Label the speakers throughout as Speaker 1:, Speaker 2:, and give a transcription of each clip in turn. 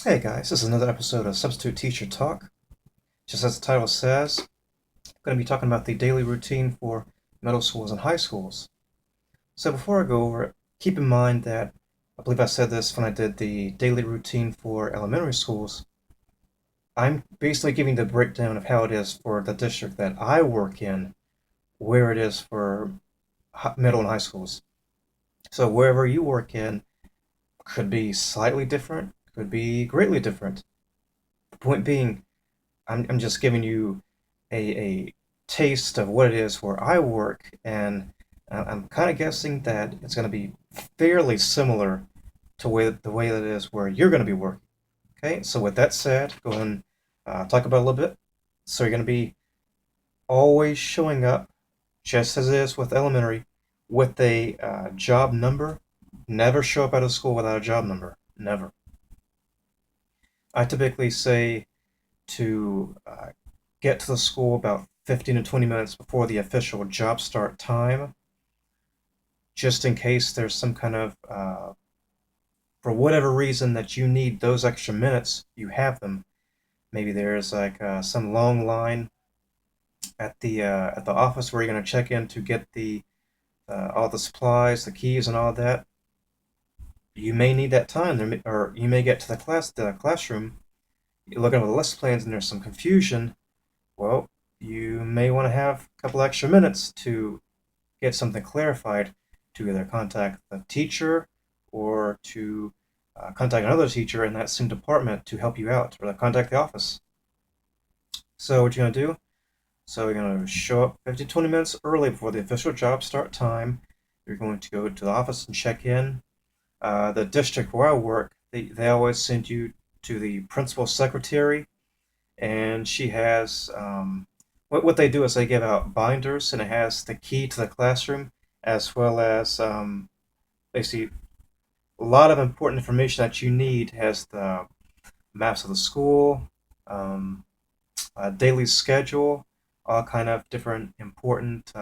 Speaker 1: Hey guys, this is another episode of Substitute Teacher Talk. Just as the title says, I'm going to be talking about the daily routine for middle schools and high schools. So before I go over it, keep in mind that I believe I said this when I did the daily routine for elementary schools. I'm basically giving the breakdown of how it is for the district that I work in, where it is for middle and high schools. So wherever you work in could be slightly different, could be greatly different. The point being, I'm just giving you a taste of what it is where I work, and I'm kind of guessing that it's going to be fairly similar to the way that it is where you're going to be working. Okay, so with that said, go ahead and talk about it a little bit. So you're going to be always showing up, just as it is with elementary, with a job number. Never show up out of school without a job number. Never. I typically say to get to the school about 15 to 20 minutes before the official job start time, just in case there's some kind of, for whatever reason that you need those extra minutes, you have them. Maybe there's like some long line at the office where you're going to check in to get the all the supplies, the keys, and all that. You may need that time, or you may get to the classroom, you're looking over the lesson plans, and there's some confusion. Well, you may want to have a couple extra minutes to get something clarified, to either contact the teacher or to contact another teacher in that same department to help you out, or contact the office. So what you're going to do, so you're going to show up 15 to 20 minutes early before the official job start time. You're going to go to the office and check in. The district where I work, they always send you to the principal secretary, and she has what they do is they give out binders, and it has the key to the classroom, as well as basically a lot of important information that you need. Has the maps of the school, um, daily schedule, all kind of different important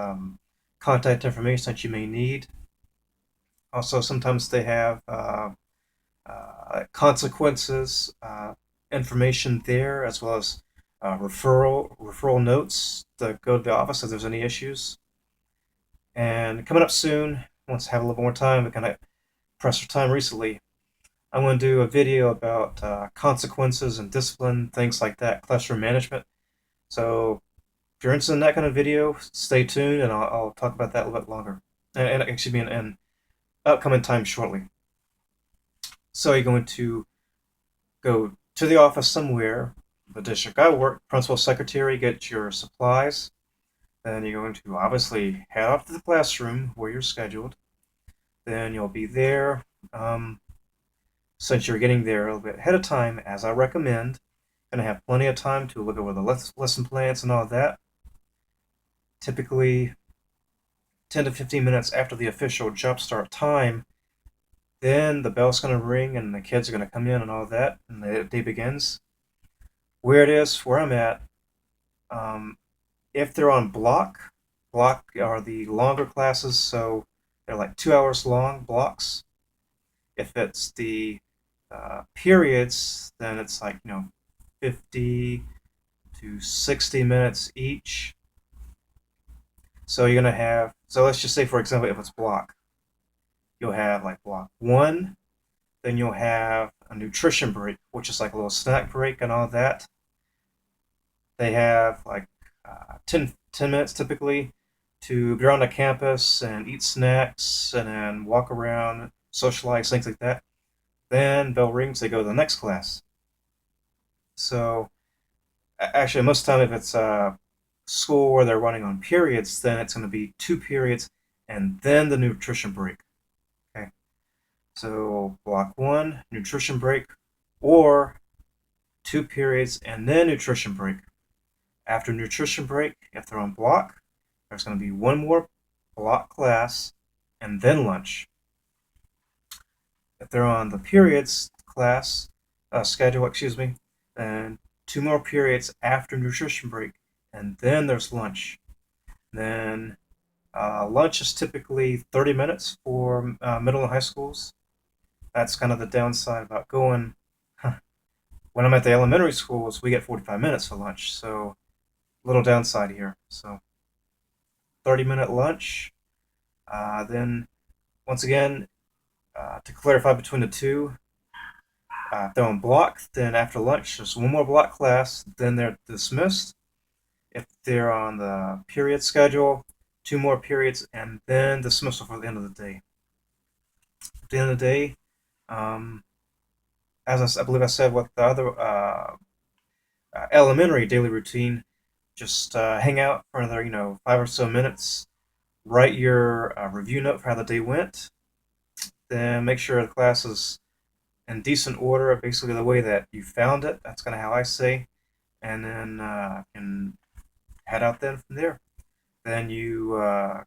Speaker 1: contact information that you may need. Also, sometimes they have consequences information there, as well as referral notes that go to the office if there's any issues. And coming up soon, once I have a little more time, we kind of pressed for time recently, I'm going to do a video about consequences and discipline, things like that, classroom management. So if you're interested in that kind of video, stay tuned, and I'll talk about that a little bit longer, and excuse me, in upcoming time shortly. So you're going to go to the office somewhere, the district I work, principal secretary, get your supplies. Then you're going to obviously head off to the classroom where you're scheduled. Then you'll be there. Since you're getting there a little bit ahead of time, as I recommend, going to have plenty of time to look over the lesson plans and all that. Typically, 10 to 15 minutes after the official jump start time, then the bell's going to ring and the kids are going to come in and all that, and the day begins. Where it is, where I'm at, um, if they're on block are the longer classes, so they're like 2 hours long blocks. If it's the periods, then it's like 50 to 60 minutes each. So you're gonna have, so let's just say for example, if it's block, you'll have like block one, then you'll have a nutrition break, which is like a little snack break and all that. They have like 10 minutes typically to be around the campus and eat snacks and then walk around, socialize, things like that. Then bell rings, they go to the next class. So actually, most of the time, if it's school where they're running on periods, then it's going to be two periods and then the nutrition break. Okay, so block one, nutrition break, or two periods and then nutrition break. After nutrition break, if they're on block, there's going to be one more block class and then lunch. If they're on the periods class schedule, excuse me, then two more periods after nutrition break, and then there's lunch. Then lunch is typically 30 minutes for middle and high schools. That's kind of the downside about going When I'm at the elementary schools, we get 45 minutes for lunch, so little downside here. So 30-minute lunch. Then once again, to clarify between the two, if they're on block, then after lunch there's one more block class, then they're dismissed. If they're on the period schedule, two more periods, and then dismissal for the end of the day. At the end of the day, um, as I believe I said with the other elementary daily routine, just hang out for another 5 or so minutes, write your review note for how the day went, then make sure the class is in decent order, basically the way that you found it. That's kind of how I say, and then can head out then from there. Then you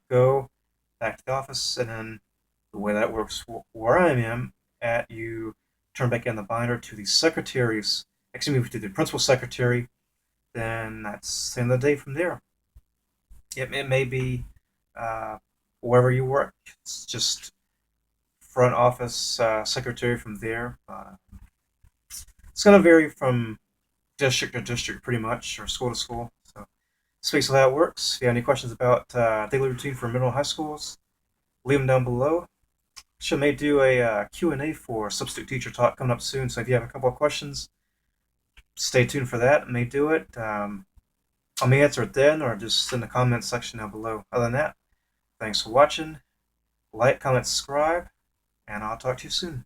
Speaker 1: go back to the office, and then the way that works where I am at, you turn back in the binder to the secretary's, excuse me, to the principal secretary. Then that's the end of the day from there. It may be uh, wherever you work. It's just front office secretary from there. It's going to vary from district to district pretty much, or school to school. So that's basically how it works. If you have any questions about daily routine for middle and high schools, leave them down below. She may do a Q&A for Substitute Teacher Talk coming up soon. So if you have a couple of questions, stay tuned for that. I may do it. I may answer it then, or just in the comments section down below. Other than that, thanks for watching. Like, comment, subscribe, and I'll talk to you soon.